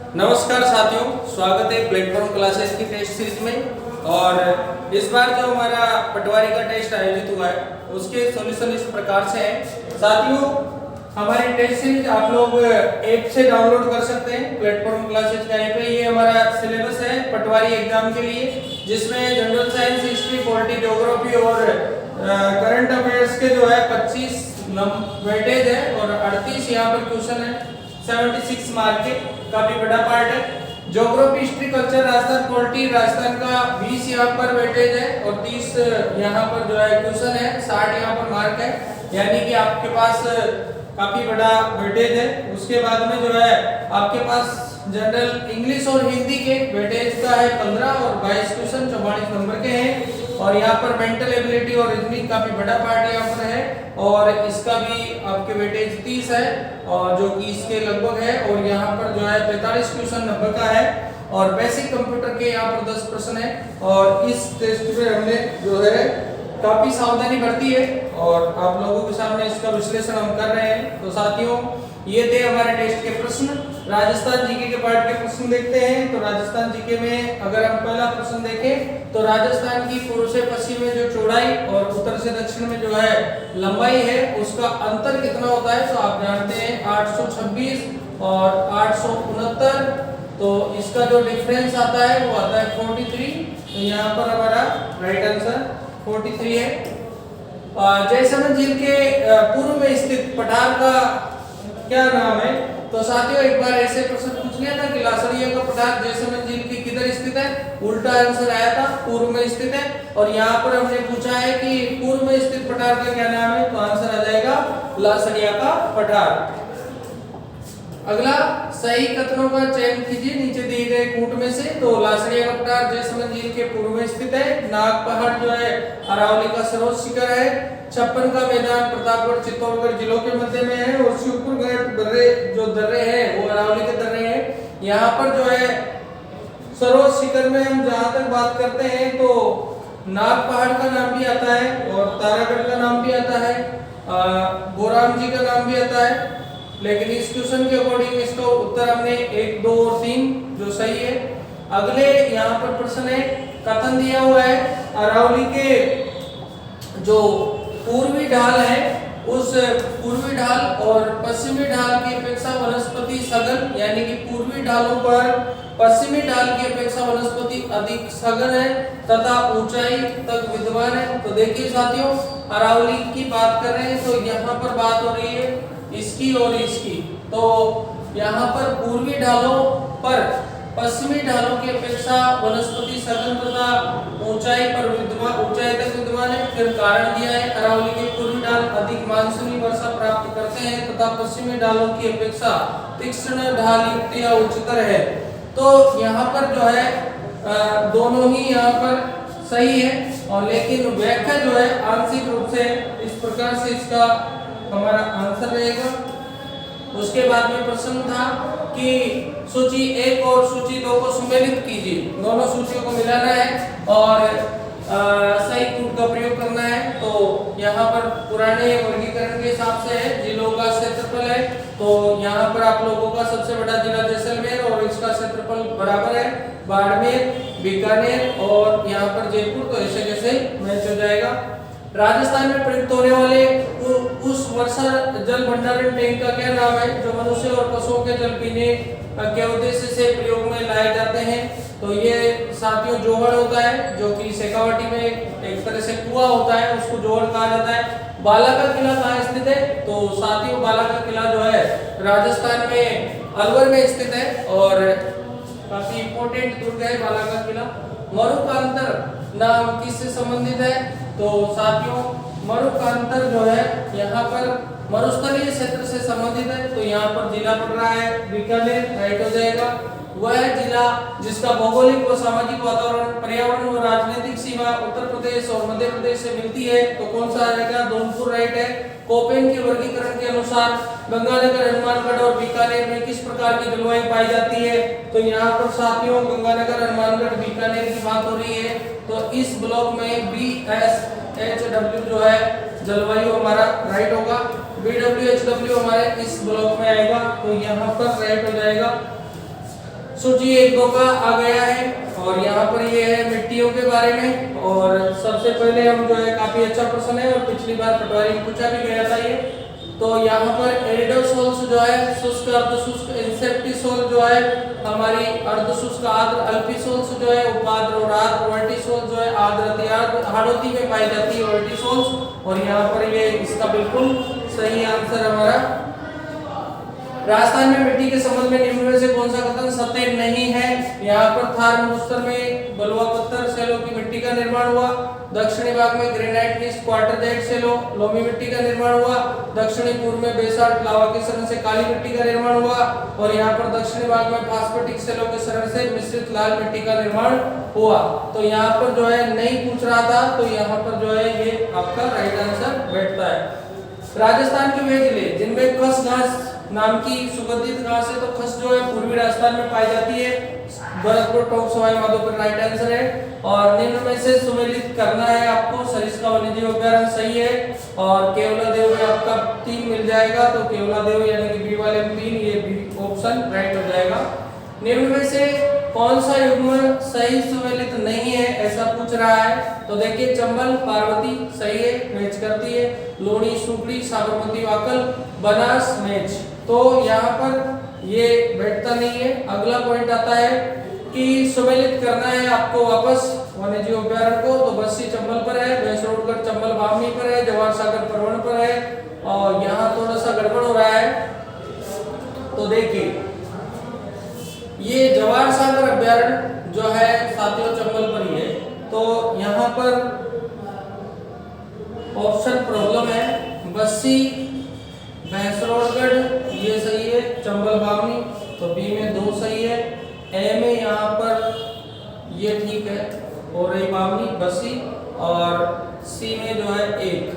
नमस्कार साथियों, स्वागत है प्लेटफॉर्म क्लासेस की टेस्ट सीरीज में। और इस बार जो हमारा पटवारी का टेस्ट आयोजित हुआ है उसके सॉल्यूशन इस प्रकार से है। साथियों, हमारी टेस्ट सीरीज आप लोग ऐप से डाउनलोड कर सकते हैं, प्लेटफॉर्म क्लासेस का ऐप है। ये हमारा सिलेबस है पटवारी एग्जाम के लिए, जिसमें general science, history, polity, geography और करंट अफेयर्स के जो है 25 वेटेज है और 38 यहाँ पर क्वेश्चन है। 76 मार्क के काफी बड़ा पार्ट है। Geography, history, culture, Rajasthan, polity, Rajasthan का 20 यहाँ पर वेटेज है और 30 यहाँ पर जो है क्वेश्चन है। 60 यहाँ पर मार्क है, यानी कि आपके पास काफी बड़ा वेटेज है। उसके बाद में जो है आपके पास जनरल इंग्लिश और हिंदी के वेटेज का है 15 और 22 क्वेश्चन 44 नंबर के हैं। और यहाँ पर मेंटल एबिलिटी और रीजनिंग काफी बड़ा पार्ट यहाँ पर है और इसका भी आपके वेटेज 30 है और जो कि इसके लगभग है। और यहाँ पर जो है 45 क्वेश्चन नंबर का है और बेसिक कंप्यूटर के यहाँ पर 10 प्रश्न है। और इस टेस्ट में हमने जो है काफी सावधानी बरती है और आप लोगों के सामने इसका विश्लेषण हम कर रहे हैं। तो साथियों, ये थे हमारे टेस्ट के प्रश्न। राजस्थान जीके के पार्ट के प्रश्न देखते हैं। तो राजस्थान जीके में अगर हम पहला प्रश्न देखें तो राजस्थान की पूर्व से पश्चिम में जो चौड़ाई और उत्तर से दक्षिण में जो है लंबाई है, उसका अंतर कितना होता है? तो आप जानते हैं 826 और 869। तो इसका जो डिफरेंस आता है वो आता है 43। तो यहाँ पर हमारा राइट आंसर 43 है। जयसमंद झील के पूर्व में स्थित पठार का क्या नाम है? तो साथियों, एक बार ऐसे प्रश्न पूछ लिया था कि लासड़िया का पठार जयसमंद झील की किधर स्थित है? उल्टा आंसर आया था, पूर्व में स्थित है। और यहाँ पर हमने पूछा है कि पूर्व में स्थित पठार का क्या नाम है? तो आंसर आ जाएगा लासड़िया का पठार। अगला, सही कथनों का चयन कीजिए नीचे दिए गए कूट में से। तो लासड़िया का पठार जयसमंद झील के पूर्व में स्थित है। नाग पहाड़ जो है अरावली का सर्वोच्च शिखर है। 56 का मैदान प्रतापगढ़, चित्तौड़गढ़ जिलों के मध्य में है। और शिवपुरगढ़ दर्रे जो दर्रे हैं वो अरावली के दर्रे हैं। यहाँ पर जो है सर्वोच्च शिखर में हम जहाँ तक बात करते हैं तो नाग पहाड़ का नाम भी आता है और तारागढ़ का नाम भी आता है, बोराम जी का नाम भी आता है। लेकिन इस क्वेश्चन के अकॉर्डिंग इसका उत्तर हमने 1, 2 और 3 जो सही है। अगले यहाँ पर प्रश्न है, कथन दिया हुआ है अरावली के जो पूर्वी ढाल है उस पूर्वी ढाल और पश्चिमी ढाल की अपेक्षा वनस्पति सघन, यानी कि पूर्वी ढालों पर पश्चिमी ढाल की अपेक्षा वनस्पति अधिक सघन है तथा ऊंचाई तक विद्यमान है। तो देखिए साथियों, अरावली की बात कर रहे हैं तो यहाँ पर बात हो रही है इसकी और इसकी। तो यहाँ पर पूर्वी ढालों पर पश्चिमी ढालों की अपेक्षा वनस्पति सघन तथा ऊंचाई तक विद्यमान है। फिर कारण दिया है अरावली के पूर्वी ढाल अधिक मानसूनी वर्षा प्राप्त करते हैं तथा पश्चिमी ढालों की अपेक्षा तीक्ष्ण ढाल युक्त या उच्चतर है। तो यहाँ पर जो है दोनों ही यहाँ पर सही है और लेकिन व्याख्या जो है आंशिक रूप से इस प्रकार से इसका हमारा आंसर रहेगा। उसके बाद में प्रश्न था कि सूची 1 और सूची 2 को सम्मिलित कीजिए। दोनों सूचियों को मिलाना है और सही कूट का प्रयोग करना है। तो यहाँ पर पुराने वर्गीकरण के हिसाब से है, जिलों का क्षेत्रफल है। तो यहाँ पर आप लोगों का सबसे बड़ा जिला जैसलमेर और इसका क्षेत्रफल बराबर है बाड़मेर, बीकानेर और यहाँ पर जयपुर। तो ऐसे कैसे मैच हो जाएगा। राजस्थान में प्रयुक्त होने वाले उस वर्षा जल भंडारण टैंक का क्या नाम है जो मनुष्य और पशुओं के जल पीने के उद्देश्य से प्रयोग में लाए जाते हैं? तो ये साथियों जोहड़ होता है, जो कि शेखावाटी में एक तरह से कुआं होता है, उसको जोहड़ कहा जाता है। बाला का किला कहाँ स्थित है? तो साथियों, बाला का किला जो है राजस्थान में अलवर में स्थित है और काफी इंपोर्टेंट दुर्ग है बाला का किला। मरुकांतर नाम किससे संबंधित है? तो साथियों, मरुकांतर जो है यहाँ पर मरुस्थलीय क्षेत्र से संबंधित है। तो यहाँ पर जिला पड़ रहा है बीकानेर, राइट हो जाएगा। वह जिला जिसका भौगोलिक व सामाजिक वातावरण, पर्यावरण व राजनीतिक सीमा उत्तर प्रदेश और मध्य प्रदेश से मिलती है। तो कौन सा आएगा? धौलपुर राइट है। कोपेन के वर्गीकरण के अनुसार गंगानगर, हनुमानगढ़ और बीकानेर में किस प्रकार की जलवायु पाई जाती है? तो यहाँ पर साथियों गंगानगर, हनुमानगढ़, बीकानेर की बात हो रही है। तो इस ब्लॉक में BSHW जो है जलवायु हमारा राइट होगा। BWHW हमारे इस ब्लॉक में आएगा। तो यहाँ पर राइट हो जाएगा। सूची 1-2 का आ गया है और यहाँ पर ये है मिट्टियों के बारे में। और सबसे पहले हम जो है काफी अच्छा प्रश्न है और पिछली बार पटवारी में पूछा भी गया था ये। तो यहाँ पर एरिडोसोल्स जो है शुष्क अर्धशुष्क, इंसेप्टिसोल जो है हमारी अर्धशुष्क आर्द्र, अल्पिसोल्स जो है उपाद्र और आर्द्र, वर्टिसोल जो है आर्द्र अति आर्द्र हाड़ोती में पाई जाती है वर्टिसोल्स। और यहाँ पर ये इसका बिल्कुल सही आंसर हमारा। राजस्थान में मिट्टी के संबंध में निम्न में से कौन सा कथन सत्य नहीं है? यहाँ पर थार मरुस्थल में बलुआ पत्थर सेलों की मिट्टी का निर्माण हुआ। दक्षिणी भाग में ग्रेनाइट नीस क्वार्टरजाइट सेलो लोमी मिट्टी का निर्माण हुआ। दक्षिणी पूर्व में बेसाल्ट लावा के शरण से काली मिट्टी का निर्माण हुआ। और यहाँ पर दक्षिणी भाग में फास्फेटिक सेलों के शरण से मिश्रित लाल मिट्टी का निर्माण हुआ। तो यहाँ पर जो है नहीं पूछ रहा था, तो यहाँ पर जो है ये आपका राइट आंसर बैठता है। राजस्थान के वे जिले जिनमें खस घास नाम की सुगंधित घास है, तो खस जो है पूर्वी राजस्थान में पाई जाती है। भरतपुर, टोंक, सवाई माधोपुर राइट आंसर है। और निम्न में से सुमेलित करना है आपको। सरिस्का वन्यजीव अभयारण्य सही है। और केवलादेव में आपका 3 मिल जाएगा, तो केवलादेव यानी कि बी वाले में 3, ये बी ऑप्शन राइट हो जाएगा। निम्न में से कौन सा युग्म सही सुमेलित नहीं है ऐसा पूछ रहा है? तो देखिए चंबल पार्वती सही है, मैच करती है। लोणी सुगड़ी साबरमती वाकल बनास मैच। तो यहाँ पर ये बैठता नहीं है। अगला पॉइंट आता है कि सुमेलित करना है आपको वापस वन्यजीव अभयारण्य को। तो बस्सी चंबल पर है, भैंसरोडगढ़ चंबल बावनी पर है, जवाहर सागर परवण पर है। और यहाँ थोड़ा सा गड़बड़ हो रहा है। तो देखिए ये जवाहर सागर अभयारण्य जो है साथियों चंबल पर ही है। तो यहाँ पर ऑप्शन प्रॉब्लम है। बस्सी भैंसरोडगढ़ ये सही है, चंबल बावनी तो बी में 2 सही है। ए में यहाँ पर ये ठीक है, और रही बावनी बस्सी। और सी में जो है 1,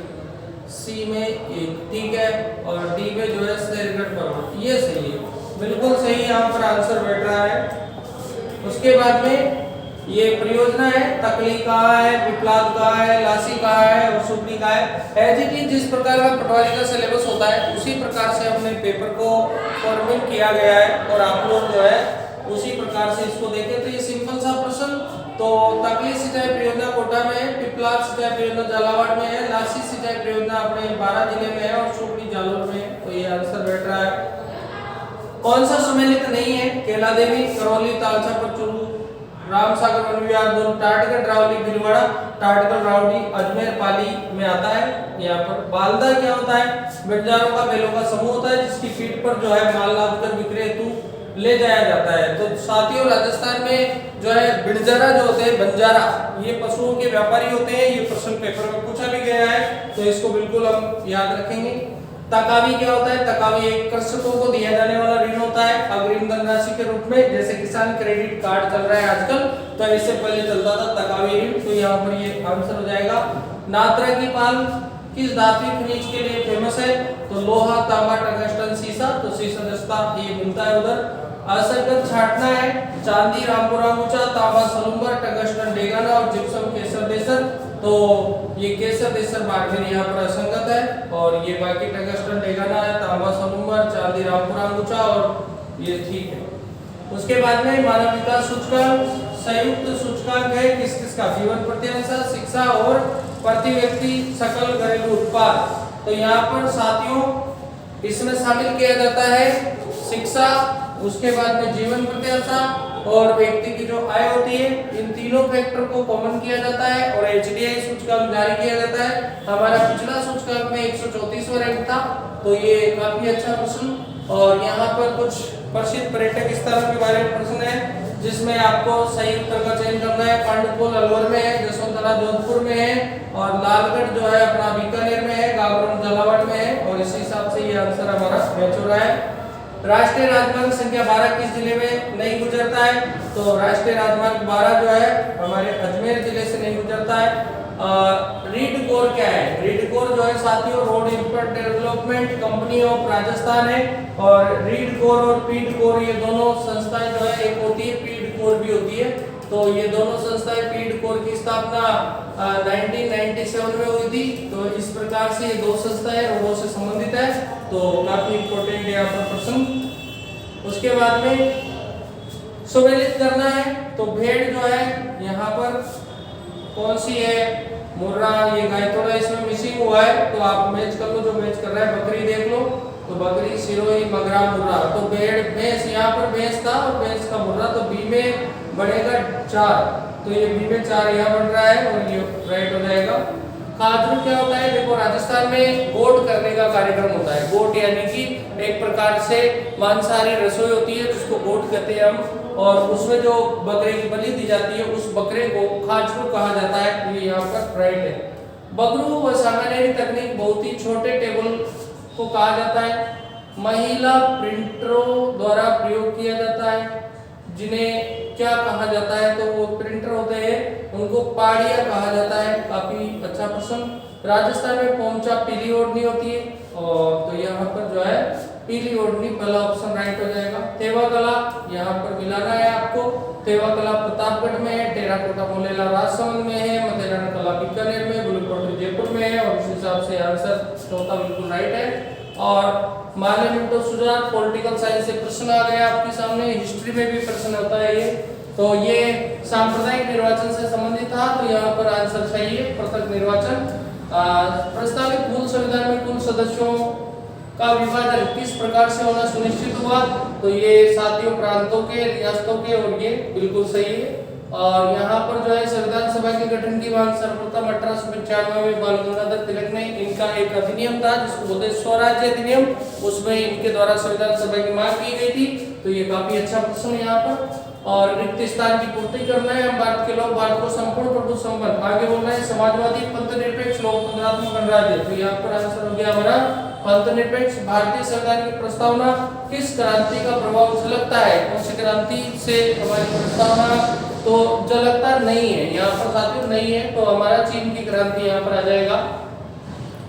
सी में 1 ठीक है। और डी में जो है शेरगढ़ पर्वत ये सही है, बिल्कुल सही यहाँ पर आंसर बैठ रहा है। उसके बाद में ये परियोजना है, तकली कहाँ है, पिपलाद कहाँ है, लासी कहाँ है और सुगड़ी कहाँ है। एज इट इज जिस प्रकार का पटवारी का सिलेबस होता है उसी प्रकार से हमने पेपर को फॉर्मेट किया गया है और आप लोग जो है उसी प्रकार से इसको देखें। तो ये सिंपल सा प्रश्न। तो तकली सिंचाई परियोजना कोटा में है, पिपलाद सिंचाई परियोजना झालावाड़ में है, लासी सिंचाई परियोजना अपने 12 जिले में है और सुगड़ी जालोर में है। तो ये आंसर बैठ रहा है। कौन सा सुमेलित नहीं है? केला देवी, करौली, तालसा परचूरू, रामसागर वन विहार दोनों, टाटगढ़ रावली भीलवाड़ा, टाटगढ़ रावड़ी अजमेर पाली में आता है। यहाँ पर बालदा क्या होता है? बंजारों का बैलों का समूह होता है जिसकी पीठ पर जो है माल लाद कर बिक्री हेतु ले जाया जाता है। तो साथियों राजस्थान में जो है बिड़जरा जो होते हैं, बंजारा ये पशुओं के व्यापारी होते हैं। ये प्रश्न पेपर में पूछा भी गया है, तो इसको बिल्कुल हम याद रखेंगे। तकावी क्या होता है? तकावी एक कृषकों को दिया जाने वाला ऋण होता है अग्रिम धनराशि के रूप में। जैसे किसान क्रेडिट कार्ड चल रहा है आजकल, तो इससे पहले चलता था तकावी ऋण। तो यहाँ पर ये आंसर हो जाएगा। नात्रा की पाल किस धातु खनिज के लिए फेमस है? तो लोहा, तांबा, टंगस्टन, सीसा। तो सीसा जस्ता ये मिलता है उधर। असंगत छाटना है, चांदी रामपुरा ऊंचा, तांबा सलूंबर, टंगस्टन डेगाना और जिप्सम केसर देसर। तो ये केसर देसर बाड़मेर यहाँ पर असंगत है। और ये बाकी टंगस्टन डेगाना है, तांबा सलूंबर, चांदी रामपुरा ऊंचा और ये ठीक है। उसके बाद में मानव विकास सूचकांक संयुक्त सूचकांक है किस किस का? जीवन प्रत्याशा, शिक्षा और प्रति व्यक्ति सकल घरेलू उत्पाद। तो यहाँ पर साथियों इसमें शामिल किया जाता है शिक्षा, उसके बाद में जीवन प्रत्याशा और व्यक्ति की जो आय होती है। इन तीनों फैक्टर को कॉमन किया जाता है और एचडीआई सूचकांक जारी किया जाता है। हमारा पिछला सूचकांक में 134वां रैंक था। तो ये काफी अच्छा प्रश्न। और यहाँ पर कुछ प्रसिद्ध पर्यटक स्थलों के बारे में प्रश्न है जिसमें आपको सही उत्तर का चयन करना है। पांडुपुल अलवर में है, जसवंतरा जोधपुर में है और लालगढ़ जो है अपना बीकानेर में है, गागरोन झालावाड़ में है। और इसी हिसाब से ये आंसर हमारा मैच हो रहा है। राष्ट्रीय राजमार्ग संख्या 12 किस जिले में नहीं गुजरता है? तो राष्ट्रीय राजमार्ग 12 जो है हमारे अजमेर जिले से नहीं गुजरता है। रीड कोर क्या है? रीड कोर जो है साथियों road infrastructure development company of Rajasthan है। और रीड कोर और पीड कोर ये दोनों संस्थाएं जो है, एक होती है पीड कोर भी होती है। तो ये दोनों संस्थाएं, पीड कोर की स्थापना 1997 में हुई थी। तो इस प्रकार से ये दो संस्थाएं रोडों से संबंधित है। तो काफी इंपॉर्टेंट है यहाँ पर प्रश्न। उसके बाद में सुमेलित करना है तो भेड़ जो है यहाँ पर कौन सी है, मुर्रा, ये गाय थोड़ा इसमें मिसिंग हुआ है तो आप मैच कर लो, जो मैच कर रहा है। बकरी देख लो तो बकरी, सिरोही, मगरा, मुर्रा, तो भेड़, भैंस, यहाँ पर भैंस था और भैंस का मुर्रा, तो बी में बढ़ेगा 4, तो ये बी में 4 यहाँ बढ़ रहा है और ये राइट हो जाएगा। खाजरू क्या होता है, देखो राजस्थान में गोट करने का कार्यक्रम होता है। गोट यानी कि एक प्रकार से मांसाहारी रसोई होती है जिसको गोट कहते हैं हम, और उसमें जो बकरे की बलि दी जाती है उस बकरे को खाजरू कहा जाता है, ये यहाँ पर राइट है। बगरू व सामान्य तकनीक बहुत ही छोटे टेबल को कहा जाता है। महिला प्रिंटरों द्वारा प्रयोग किया जाता है, जिन्हें क्या कहा जाता है, तो वो प्रिंटर होते हैं उनको पाड़िया कहा जाता है। काफी अच्छा प्रश्न। राजस्थान में पोंचा पीली ओढ़नी होती है, और तो यहाँ पर जो है पीली ओढ़नी, पहला ऑप्शन राइट हो जाएगा। थेवा कला यहाँ पर मिलाना है आपको। थेवा कला प्रतापगढ़ में है, टेराकोटा मोलेला राजसमंद में है, मथेरान कला बीकानेर में, गुल पोट्री जयपुर में है, और उस हिसाब से आंसर चौथा बिल्कुल राइट है। और माले मिंटो सुजात, पॉलिटिकल साइंस से प्रश्न आ गया आपके सामने, हिस्ट्री में भी प्रश्न होता है ये, तो ये सांप्रदायिक निर्वाचन से संबंधित था, तो यहाँ पर आंसर सही है, पृथक निर्वाचन। प्रस्तावित मूल संविधान में कुल सदस्यों का विभाजन किस प्रकार से होना सुनिश्चित हुआ, तो ये साथियों प्रांतों के, रियासतों के, और ये बिल्कुल सही है। और यहाँ पर जो है संविधान सभा के गठन की मांग सर्वप्रथम 1895 में बाल गंगाधर तिलक ने, इनका एक अधिनियम था जिसको बोलते हैं स्वराज्य अधिनियम, उसमें इनके द्वारा संविधान सभा की मांग की गई थी, तो ये काफी अच्छा प्रश्न है यहाँ पर। और रिक्त स्थान की पूर्ति करना है, हम भारत के लोग, भारत को संपूर्ण प्रभु संपन्न, आगे बोल रहे हैं समाजवादी, पंथ निरपेक्ष, लोकतंत्रात्मक गणराज्य, तो यहाँ पर आंसर हो गया हमारा पंथ निरपेक्ष। भारतीय संविधान की प्रस्तावना किस क्रांति का प्रभाव झलकता है, कौन सी क्रांति से हमारी प्रस्तावना, तो झलकता नहीं है, यहाँ पर साथियों नहीं है, तो हमारा चीन की क्रांति यहाँ पर आ जाएगा,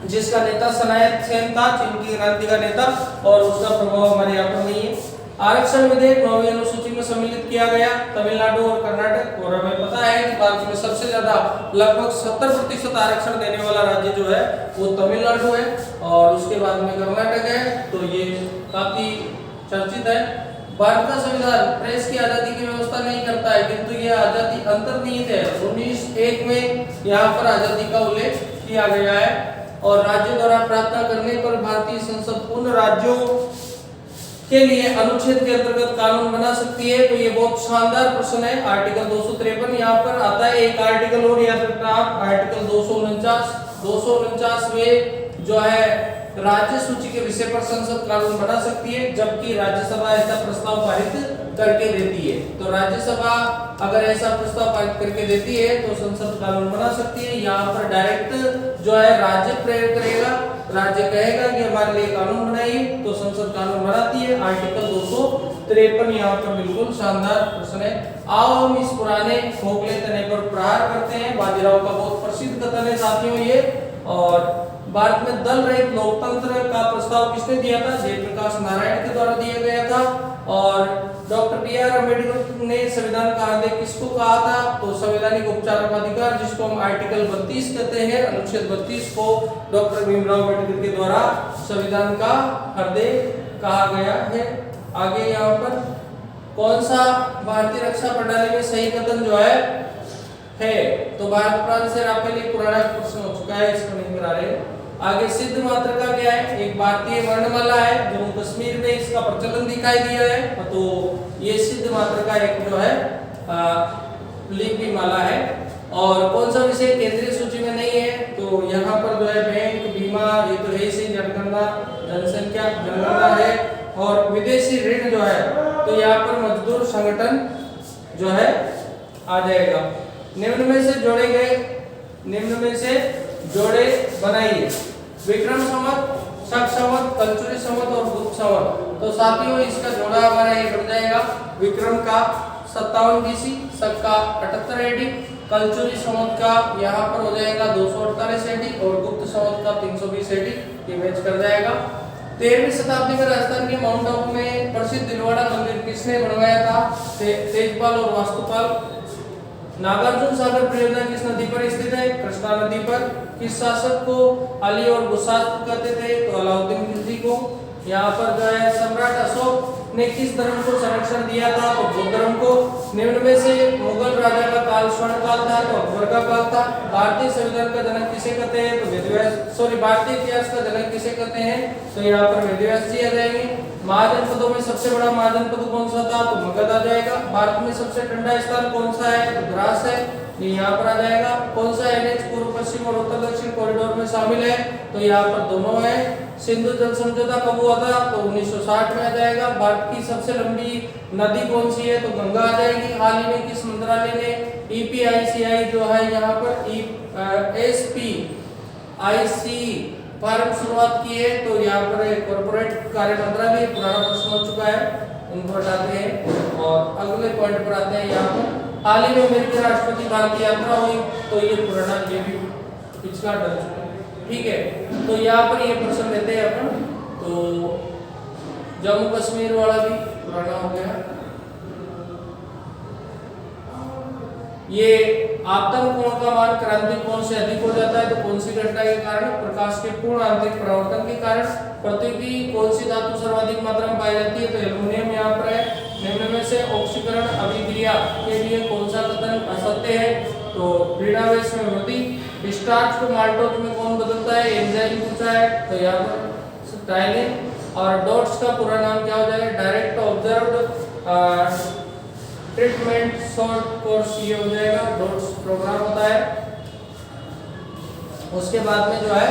जिसका नेता सनायत सेन था, चीन की क्रांति का नेता, और उसका प्रभाव हमारे यहाँ पर नहीं है। आरक्षण विधेयक 9वीं अनुसूची में सम्मिलित किया गया, तमिलनाडु और कर्नाटक, और हमें पता है कि भारत में सबसे ज्यादा लगभग 70% आरक्षण देने वाला राज्य जो है वो तमिलनाडु है, और उसके बाद में कर्नाटक है, तो ये काफी चर्चित है। भारत का संविधान प्रेस की आजादी की व्यवस्था नहीं करता है, किंतु यह आजादी अंतर्निहित है। 1901 में यहाँ पर आजादी का उल्लेख किया गया है। और राज्यों द्वारा प्रार्थना करने पर भारतीय संसद उन राज्यों के लिए अनुच्छेद के अंतर्गत कानून बना सकती है, तो ये बहुत शानदार प्रश्न है। आर्टिकल 253 यहाँ पर आता है, एक आर्टिकल और याद रखना आप, आर्टिकल 249 में जो है राज्य सूची के विषय पर संसद कानून बना सकती है, जबकि राज्यसभा ऐसा प्रस्ताव पारित करके देती है। तो राज्यसभा अगर ऐसा प्रस्ताव पारित करके देती है तो संसद कानून बना सकती है। यहाँ पर डायरेक्ट जो है राज्य प्रेरित करेगा, राज्य कहेगा कि हमारे लिए कानून बनाइए, तो संसद कानून बनाती है। आर्टिकल 253 यहाँ पर बिल्कुल शानदार प्रश्न है। आओ हम इस पुराने खोखले तने पर प्रहार करते हैं, बाजीराव का बहुत प्रसिद्ध कथन है साथियों ये। और भारत में दल रहित लोकतंत्र का प्रस्ताव किसने दिया था, जयप्रकाश नारायण के द्वारा दिया गया था। और डॉक्टर बी.आर. अम्बेडकर ने संविधान का हृदय किसको कहा था, तो संवैधानिक उपचारों का अधिकार, जिसको हम आर्टिकल 32 कहते हैं, अनुच्छेद 32 को डॉक्टर भीमराव अम्बेडकर के द्वारा संविधान का हृदय कहा गया है। आगे यहाँ पर कौन सा भारतीय रक्षा प्रणाली में सही कथन जो है, तो भारत प्रांत से राफेल एक पुराना प्रश्न हो चुका है, इसको नहीं करा रहे। आगे सिद्ध मात्रका क्या है, एक भारतीय वर्णमाला है, जम्मू कश्मीर में इसका प्रचलन दिखाई दिया है, तो ये सिद्ध मात्रका एक जो है लिपि माला है। और कौन सा विषय केंद्रीय सूची में नहीं है, तो यहाँ पर जो है बैंक, बीमा, ये तो है ही, जनगणना, जनसंख्या जनगणना है। और विदेशी ऋण जो है, तो यहाँ पर मजदूर संगठन जो है आ जाएगा। निम्न में से जोड़े बनाइए, विक्रम संवत, शक संवत, कलचुरी संवत और गुप्त संवत। तो साथियों इसका जोड़ा हमारा ये बन जाएगा, विक्रम का 57 BC, शक का 78 AD, कलचुरी संवत का यहाँ पर हो जाएगा 248 AD, और गुप्त संवत का 320 AD, ये मैच कर जाएगा। 13वीं शताब्दी में राजस्थान के माउंट आबू में प्रसिद्ध दिलवाड़ा मंदिर किसने बनवाया था, तेजपाल और वास्तुपाल। नागार्जुन सागर परियोजना किस नदी पर स्थित है, कृष्णा नदी पर। किस शासक को अली और गुस्सात कहते थे, तो अलाउद्दीन खिलजी को। यहाँ पर जो है सम्राट अशोक ने किस धर्म को संरक्षण दिया था, तो बौद्ध धर्म को। निम्न में से मुगल राजा का काल स्वर्ण काल था तो अकबर का काल था। भारतीय संविधान का जनक किसे कहते हैं तो वेदव्यास, भारतीय इतिहास का जनक किसे कहते हैं तो यहाँ पर वेदव्यास जी आ जाएंगे। महाजनपदों में सबसे बड़ा महाजनपद कौन सा था तो मगध आ जाएगा। भारत में सबसे ठंडा स्थान कौन सा है तो द्रास है, ये यहाँ पर आ जाएगा। कौन सा एनएच पूर्व पश्चिम और उत्तर दक्षिण कॉरिडोर में शामिल है तो यहाँ पर दोनों है। सिंधु जल समझौता कब हुआ था तो 1960 में आ जाएगा। भारत की सबसे लंबी नदी कौन सी है तो गंगा आ जाएगी। हाल ही में किस मंत्रालय ने EPICI जो है यहाँ पर SPIC फॉर्म शुरुआत की है तो यहाँ पर कॉर्पोरेट कार्य मंत्रालय, पुराना प्रश्न हो चुका है, उनको हटाते हैं और अगले पॉइंट पर आते हैं। यहाँ पर हाल ही में अमेरिकी राष्ट्रपति भारत की यात्रा हुई तो ये पुराना, ये भी पिछला डर चुका है, ठीक है। तो यहाँ पर ये प्रश्न लेते हैं अपन, तो जम्मू कश्मीर वाला भी पुराना हो गया। ये आपतन कोण का मान क्रांतिक कोण से अधिक हो जाता है तो कौन सी घटना के कारण, प्रकाश के पूर्ण आंतरिक परावर्तन के कारण। पृथ्वी की कौन सी धातु सर्वाधिक मात्रा में पाई जाती है तो एल्युमिनियम यहाँ पर है। निम्न में से ऑक्सीकरण अभिक्रिया के लिए कौन सा कथन असत्य है तो ग्रीनहाउस में वृद्धि। स्टार्च को माल्टोज में कौन बदलता है, एंजाइम पूछा है तो यहाँ पर स्टाइलिन। और डॉट्स का पूरा नाम क्या हो जाएगा, direct observed treatment short course, ये हो जाएगा। डॉट्स प्रोग्राम होता है। उसके बाद में जो है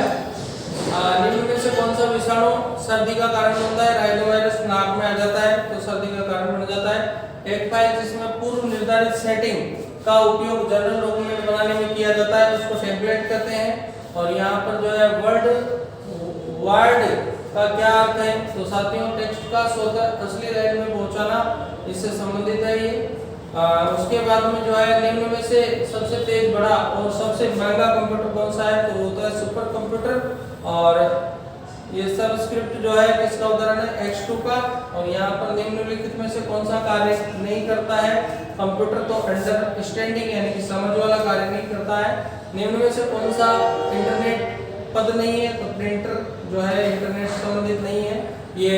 निम्न में से कौन सा विषाणु सर्दी का कारण बनता है, राइनोवायरस नाक में आ जाता है तो सर्दी का कारण बन जाता है। एक फाइल जिसमें पूर्व निर्धारित सेटिंग का उपयोग जनरल डॉक्यूमेंट बनाने में किया जाता है उसको टेम्पलेट कहते हैं। और यहाँ पर जो है वर्ड का क्या अर्थ है तो साथियों टेक्स्ट का स्वतः असली लाइन में पहुंचाना, इससे संबंधित है ये। उसके बाद में जो है निम्न में से सबसे तेज, बड़ा और सबसे महंगा कंप्यूटर कौन सा है तो होता है सुपर कंप्यूटर। और ये सब स्क्रिप्ट जो है किसका उदाहरण है, X2 का। और यहाँ पर निम्नलिखित में से कौन सा कार्य नहीं करता है, कंप्यूटर तो अंडरस्टैंडिंग यानी कि समझ वाला कार्य नहीं करता है। निम्न में से कौन सा इंटरनेट पद नहीं है तो प्रिंटर जो है इंटरनेट संबंधित नहीं है, ये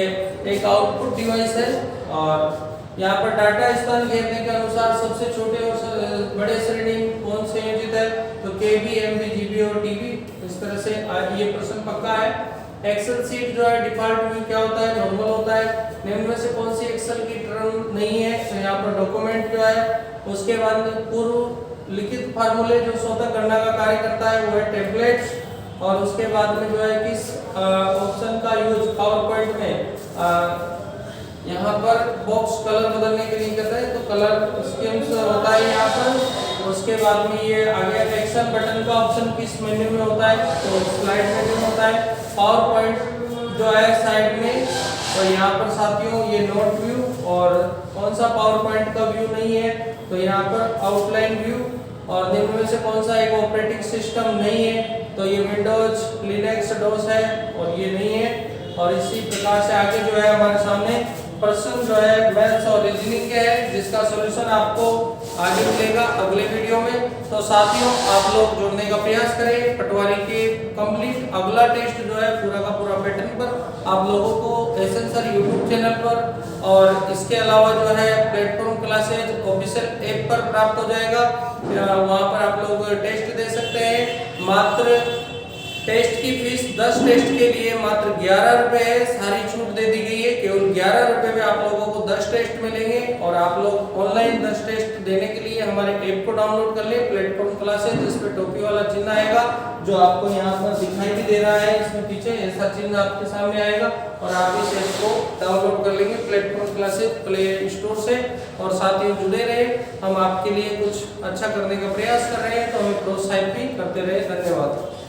एक आउटपुट डिवाइस है। और यहाँ पर डाटा स्थान घेरने के अनुसार सबसे छोटे और बड़े श्रेणी कौन संयोजित है तो KB, MB, GB और TB। इस तरह से आज ये प्रश्न पक्का है। एक्सेल सीट जो है डिफॉल्ट व्यू क्या होता है, नॉर्मल होता है। निम्न में से कौन सी एक्सेल की टर्म नहीं है तो यहाँ पर डॉक्यूमेंट जो है। उसके बाद पूर्व लिखित फार्मूले जो स्वतः गणना का कार्य करता है वो है टेम्पलेट्स। और उसके बाद में जो है किस ऑप्शन का यूज पावर पॉइंट में यहाँ पर बॉक्स कलर बदलने के लिए करते हैं तो कलर स्कीम्स होता है यहाँ पर। उसके बाद में ये आगे एक्शन बटन का ऑप्शन किस मेन्यू में होता है तो स्लाइड मेन्यू में होता है। पावर पॉइंट जो है साइड में, और यहाँ पर साथियों ये नोट व्यू। और कौन सा पावर पॉइंट का व्यू नहीं है तो यहाँ पर आउटलाइन व्यू। और निम्न में से कौन सा एक ऑपरेटिंग सिस्टम नहीं है तो ये विंडोज, लिनक्स, डोस है और ये नहीं है। और इसी प्रकार से आगे जो है हमारे सामने प्रश्न जो है मैथ्स और रीजनिंग के है जिसका सॉल्यूशन आपको आगे मिलेगा अगले वीडियो में। तो साथियों आप लोग जुड़ने का प्रयास करें पटवारी के कंप्लीट अगला टेस्ट जो है पूरा का पूरा पैटर्न पर आप लोगों को एसएन सर यूट्यूब चैनल पर और इसके अलावा जो है प्लेटफॉर्म क्लासेज ऑफिशियल ऐप पर प्राप्त हो जाएगा। वहाँ पर आप लोग टेस्ट दे सकते हैं। मात्र टेस्ट की फीस 10 टेस्ट के लिए मात्र 11 रुपए है, सारी छूट दे दी गई है। केवल 11 रुपए में आप लोगों को 10 टेस्ट मिलेंगे। और आप लोग ऑनलाइन 10 टेस्ट देने के लिए हमारे ऐप को डाउनलोड कर ले, प्लेटफॉर्म क्लासेज, जिस पे टोपी वाला चिन्ह आएगा जो आपको यहाँ पर दिखाई भी दे रहा है, इसमें पीछे ऐसा चिन्ह आपके सामने आएगा और आप इस ऐप को डाउनलोड कर लेंगे प्लेटफॉर्म क्लासेज प्ले स्टोर से। और साथ ही जुड़े रहे, हम आपके लिए कुछ अच्छा करने का प्रयास कर रहे हैं तो हमें प्रोत्साहित भी करते रहे। धन्यवाद।